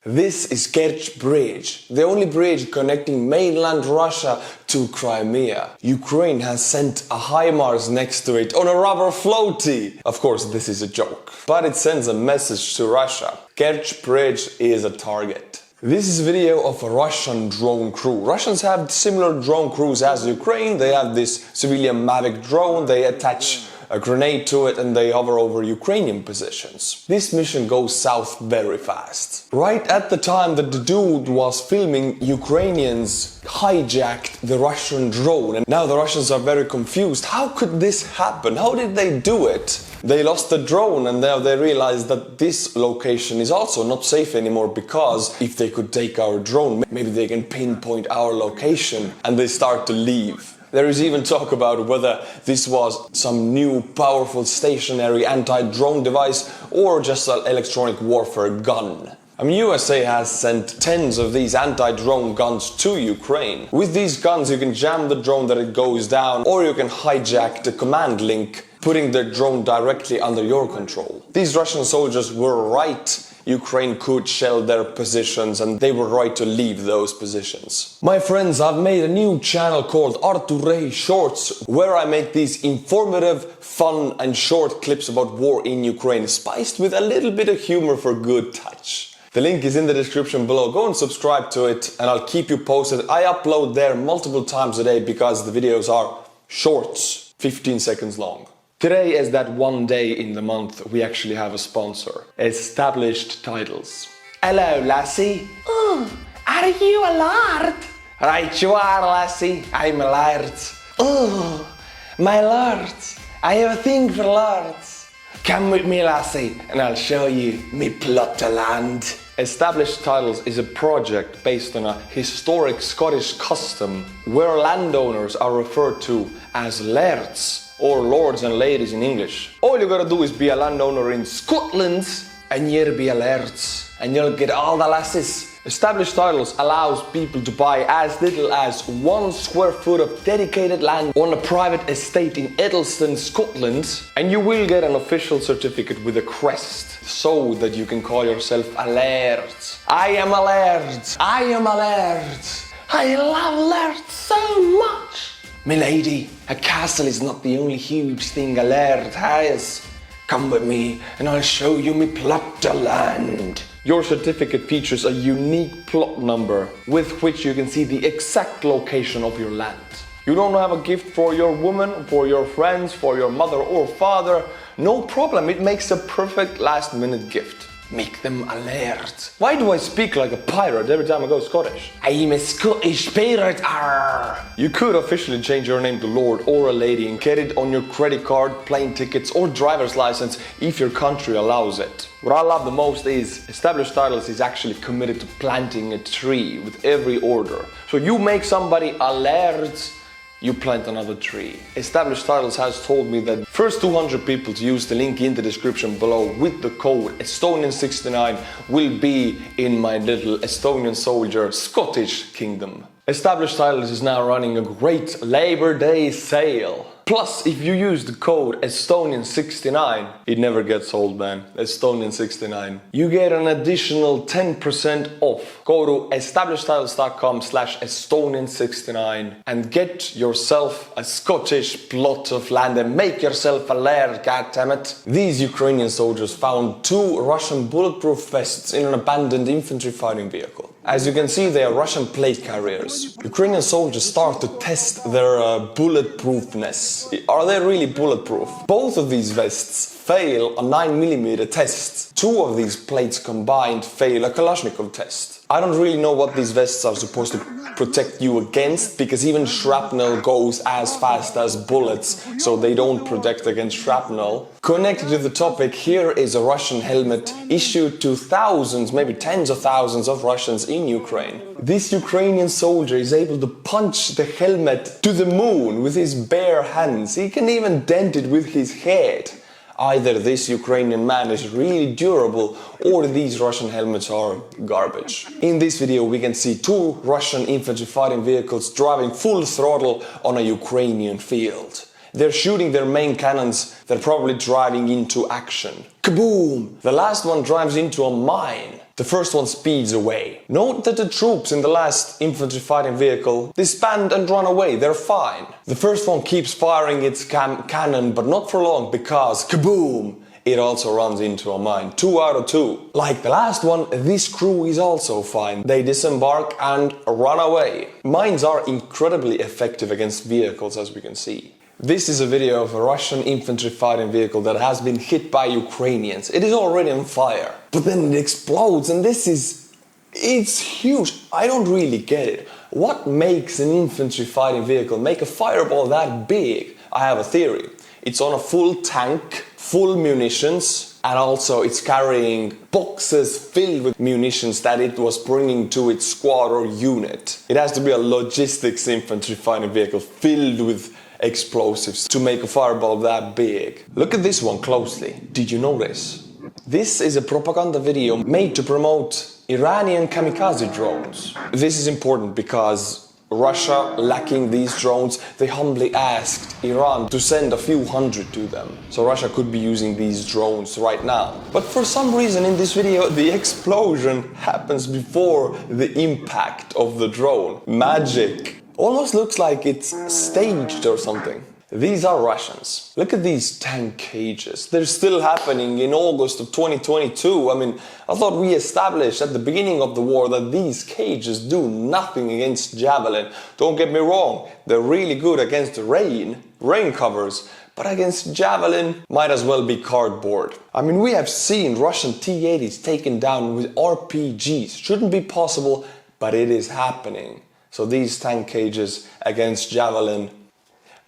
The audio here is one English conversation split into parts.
This is Kerch Bridge, the only bridge connecting mainland Russia to Crimea. Ukraine has sent a HIMARS next to it on a rubber floaty. Of course, this is a joke, but it sends a message to Russia. Kerch Bridge is a target. This is a video of a Russian drone crew. Russians have similar drone crews as Ukraine. They have this civilian Mavic drone, they attach a grenade to it and they hover over Ukrainian positions. This mission goes south very fast. Right at the time that the dude was filming, Ukrainians hijacked the Russian drone, and now the Russians are very confused. How could this happen? How did they do it? They lost the drone and now they realize that this location is also not safe anymore, because if they could take our drone, maybe they can pinpoint our location, and they start to leave. There is even talk about whether this was some new powerful stationary anti-drone device or just an electronic warfare gun. I mean, USA has sent tens of these anti-drone guns to Ukraine. With these guns you can jam the drone that it goes down, or you can hijack the command link, putting the drone directly under your control. These Russian soldiers were right. Ukraine could shell their positions and they were right to leave those positions. My friends, I've made a new channel called Artur Rehi Shorts, where I make these informative, fun and short clips about war in Ukraine, spiced with a little bit of humor for good touch. The link is in the description below. Go and subscribe to it and I'll keep you posted. I upload there multiple times a day because the videos are shorts, 15 seconds long. Today is that one day in the month we actually have a sponsor. Established Titles. Hello, lassie. Oh, are you a lord? Right you are, lassie. I'm a lord. Oh, my lords. I have a thing for lords. Come with me, lassie, and I'll show you me plot of land. Established Titles is a project based on a historic Scottish custom where landowners are referred to as lairds, or lords and ladies in English. All you gotta do is be a landowner in Scotland and you'll be a laird, and you'll get all the lasses. Established Titles allows people to buy as little as 1 square foot of dedicated land on a private estate in Edelston, Scotland, and you will get an official certificate with a crest, so that you can call yourself a laird. I am a laird. I am a laird. I love lairds so much. Milady, a castle is not the only huge thing a laird has. Come with me and I'll show you me plot of land. Your certificate features a unique plot number with which you can see the exact location of your land. You don't have a gift for your woman, for your friends, for your mother or father? No problem, it makes a perfect last-minute gift. Make them a laird. Why do I speak like a pirate every time I go Scottish? I'm a Scottish pirate. Arr. You could officially change your name to Lord or a Lady and get it on your credit card, plane tickets or driver's license if your country allows it. What I love the most is Established Titles is actually committed to planting a tree with every order. So you make somebody a laird, you plant another tree. Established Titles has told me that first 200 people to use the link in the description below with the code Estonian69 will be in my little Estonian soldier Scottish kingdom. Established Titles is now running a great Labor Day sale. Plus, if you use the code Estonian69, it never gets old, man. Estonian69. You get an additional 10% off. Go to establishedtitles.com/Estonian69 and get yourself a Scottish plot of land and make yourself a laird, goddammit. These Ukrainian soldiers found 2 Russian bulletproof vests in an abandoned infantry fighting vehicle. As you can see, they are Russian plate carriers. Ukrainian soldiers start to test their bulletproofness. Are they really bulletproof? Both of these vests fail a 9mm test. 2 of these plates combined fail a Kalashnikov test. I don't really know what these vests are supposed to protect you against, because even shrapnel goes as fast as bullets, so they don't protect against shrapnel. Connected to the topic, here is a Russian helmet issued to thousands, maybe tens of thousands of Russians in Ukraine. This Ukrainian soldier is able to punch the helmet to the moon with his bare hands. He can even dent it with his head. Either this Ukrainian man is really durable, or these Russian helmets are garbage. In this video we can see 2 Russian infantry fighting vehicles driving full throttle on a Ukrainian field. They're shooting their main cannons, they're probably driving into action. Kaboom! The last one drives into a mine. The first one speeds away. Note that the troops in the last infantry fighting vehicle disband and run away, they're fine. The first one keeps firing its cannon, but not for long because, kaboom! It also runs into a mine. 2 out of 2. Like the last one, this crew is also fine. They disembark and run away. Mines are incredibly effective against vehicles, as we can see. This is a video of a Russian infantry fighting vehicle that has been hit by Ukrainians. It is already on fire. But then it explodes, and it's huge. I don't really get it. What makes an infantry fighting vehicle make a fireball that big? I have a theory. It's on a full tank, full munitions, and also it's carrying boxes filled with munitions that it was bringing to its squad or unit. It has to be a logistics infantry fighting vehicle filled with explosives to make a fireball that big. Look at this one closely. Did you notice? This is a propaganda video made to promote Iranian kamikaze drones. This is important because Russia, lacking these drones, they humbly asked Iran to send a few hundred to them. So Russia could be using these drones right now. But for some reason in this video, the explosion happens before the impact of the drone. Magic. Almost looks like it's staged or something. These are Russians. Look at these tank cages. They're still happening in August of 2022. I mean, I thought we established at the beginning of the war that these cages do nothing against Javelin. Don't get me wrong, they're really good against rain covers. But against Javelin, might as well be cardboard. I mean, we have seen Russian T-80s taken down with RPGs. Shouldn't be possible, but it is happening. So these tank cages against Javelin,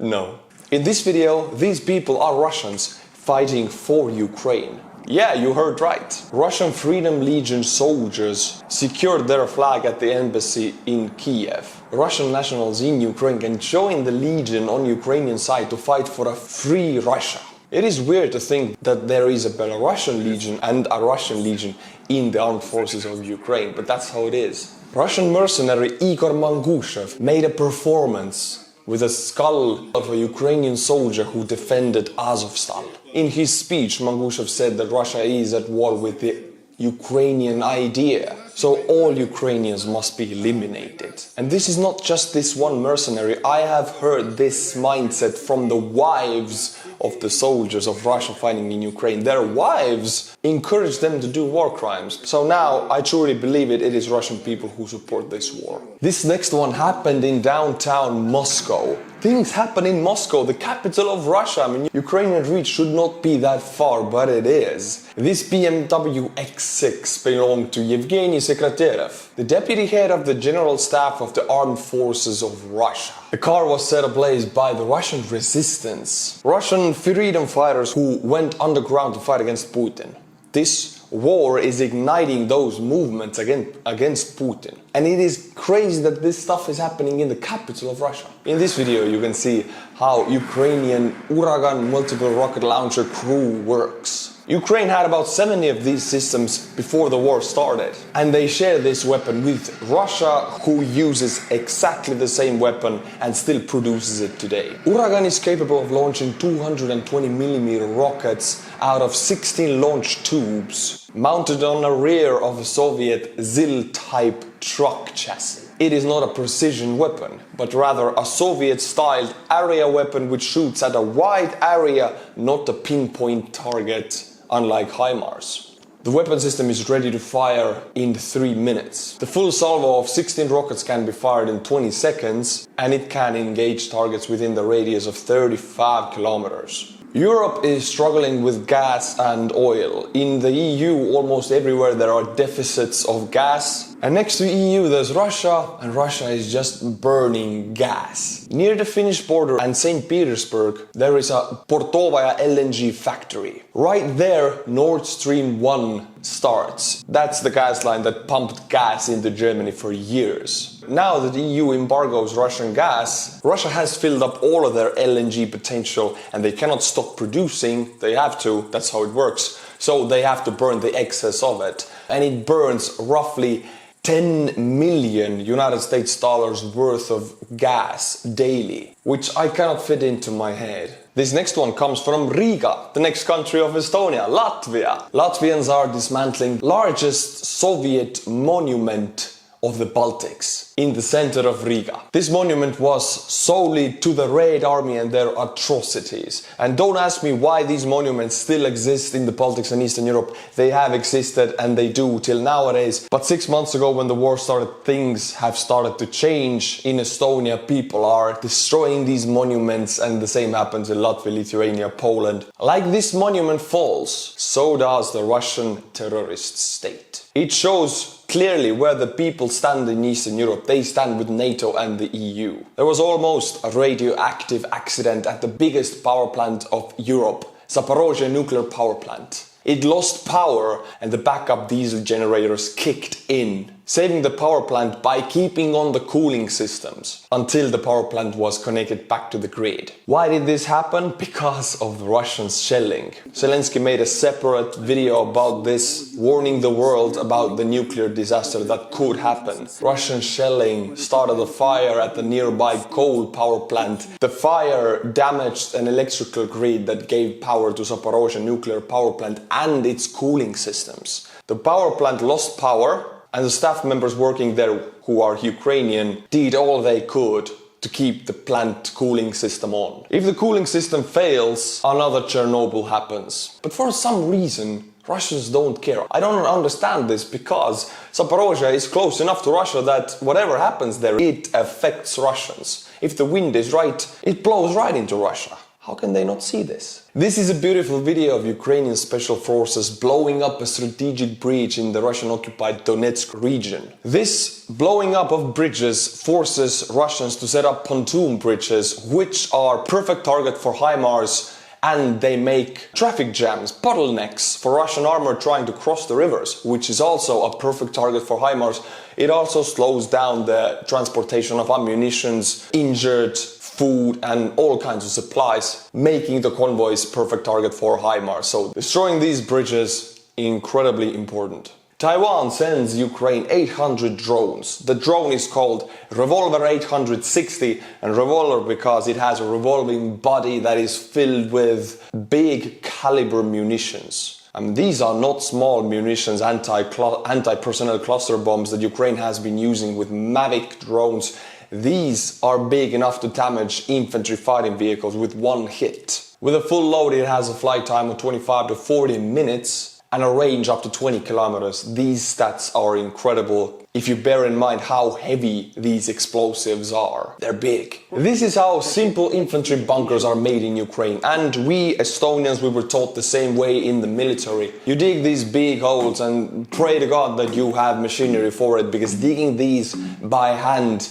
no. In this video, these people are Russians fighting for Ukraine. Yeah, you heard right. Russian Freedom Legion soldiers secured their flag at the embassy in Kiev. Russian nationals in Ukraine can join the legion on Ukrainian side to fight for a free Russia. It is weird to think that there is a Belarusian legion and a Russian legion in the armed forces of Ukraine, but that's how it is. Russian mercenary Igor Mangushev made a performance with a skull of a Ukrainian soldier who defended Azovstal. In his speech, Mangushev said that Russia is at war with the Ukrainian idea, so all Ukrainians must be eliminated. And this is not just this one mercenary. I have heard this mindset from the wives of the soldiers of Russia fighting in Ukraine. Their wives encourage them to do war crimes. So now I truly believe it is Russian people who support this war. This next one happened in downtown Moscow. Things happen in Moscow, the capital of Russia. I mean, Ukrainian reach should not be that far, but it is. This BMW X6 belonged to Yevgeny Sekreterev, the deputy head of the General Staff of the Armed Forces of Russia. The car was set ablaze by the Russian resistance, Russian freedom fighters who went underground to fight against Putin. This war is igniting those movements against Putin. And it is crazy that this stuff is happening in the capital of Russia. In this video you can see how Ukrainian Uragan multiple rocket launcher crew works. Ukraine had about 70 of these systems before the war started. And they share this weapon with Russia, who uses exactly the same weapon and still produces it today. Uragan is capable of launching 220mm rockets out of 16 launch tubes, mounted on the rear of a Soviet ZIL-type truck chassis. It is not a precision weapon, but rather a Soviet-styled area weapon which shoots at a wide area, not a pinpoint target, unlike HIMARS. The weapon system is ready to fire in 3 minutes. The full salvo of 16 rockets can be fired in 20 seconds, and it can engage targets within the radius of 35 kilometers. Europe is struggling with gas and oil. In the EU, almost everywhere there are deficits of gas. And next to EU there's Russia, and Russia is just burning gas. Near the Finnish border and St. Petersburg, there is a Portovaya LNG factory. Right there, Nord Stream 1 starts. That's the gas line that pumped gas into Germany for years. Now that the EU embargoes Russian gas, Russia has filled up all of their LNG potential and they cannot stop producing. They have to, that's how it works. So they have to burn the excess of it. And it burns roughly 10 million United States dollars worth of gas daily, which I cannot fit into my head. This next one comes from Riga, the next country of Estonia, Latvia. Latvians are dismantling largest Soviet monument of the Baltics in the center of Riga. This monument was solely to the Red Army and their atrocities. And don't ask me why these monuments still exist in the Baltics and Eastern Europe. They have existed and they do till nowadays. But 6 months ago when the war started, things have started to change in Estonia. People are destroying these monuments and the same happens in Latvia, Lithuania, Poland. Like this monument falls, so does the Russian terrorist state. It shows clearly where the people stand in Eastern Europe. They stand with NATO and the EU. There was almost a radioactive accident at the biggest power plant of Europe, Zaporizhzhia nuclear power plant. It lost power and the backup diesel generators kicked in, saving the power plant by keeping on the cooling systems until the power plant was connected back to the grid. Why did this happen? Because of the Russians shelling. Zelensky made a separate video about this, warning the world about the nuclear disaster that could happen. Russian shelling started a fire at the nearby coal power plant. The fire damaged an electrical grid that gave power to Zaporizhzhia nuclear power plant and its cooling systems. The power plant lost power, and the staff members working there, who are Ukrainian, did all they could to keep the plant cooling system on. If the cooling system fails, another Chernobyl happens. But for some reason, Russians don't care. I don't understand this, because Zaporizhzhia is close enough to Russia that whatever happens there, it affects Russians. If the wind is right, it blows right into Russia. How can they not see this? This is a beautiful video of Ukrainian special forces blowing up a strategic bridge in the Russian-occupied Donetsk region. This blowing up of bridges forces Russians to set up pontoon bridges, which are perfect target for HIMARS, and they make traffic jams, bottlenecks for Russian armor trying to cross the rivers, which is also a perfect target for HIMARS. It also slows down the transportation of ammunitions, injured, food and all kinds of supplies, making the convoys perfect target for HIMARS. So destroying these bridges, incredibly important. Taiwan sends Ukraine 800 drones. The drone is called Revolver 860 and Revolver because it has a revolving body that is filled with big caliber munitions. These are not small munitions, anti-personnel cluster bombs that Ukraine has been using with Mavic drones. These are big enough to damage infantry fighting vehicles with one hit. With a full load, it has a flight time of 25 to 40 minutes and a range up to 20 kilometers. These stats are incredible if you bear in mind how heavy these explosives are. They're big. This is how simple infantry bunkers are made in Ukraine, and we Estonians, we were taught the same way in the military. You dig these big holes and pray to God that you have machinery for it, because digging these by hand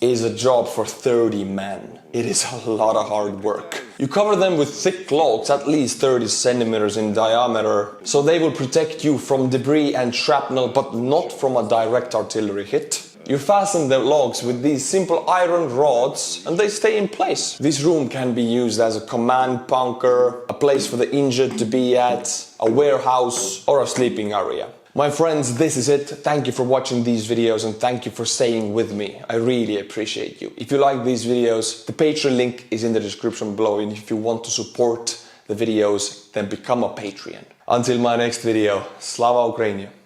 is a job for 30 men. It is a lot of hard work. You cover them with thick logs, at least 30 centimeters in diameter, so they will protect you from debris and shrapnel, but not from a direct artillery hit. You fasten the logs with these simple iron rods and they stay in place. This room can be used as a command bunker, a place for the injured to be at, a warehouse or a sleeping area. My friends, this is it. Thank you for watching these videos and thank you for staying with me. I really appreciate you. If you like these videos, the Patreon link is in the description below, and if you want to support the videos, then become a Patreon. Until my next video, Slava Ukraini!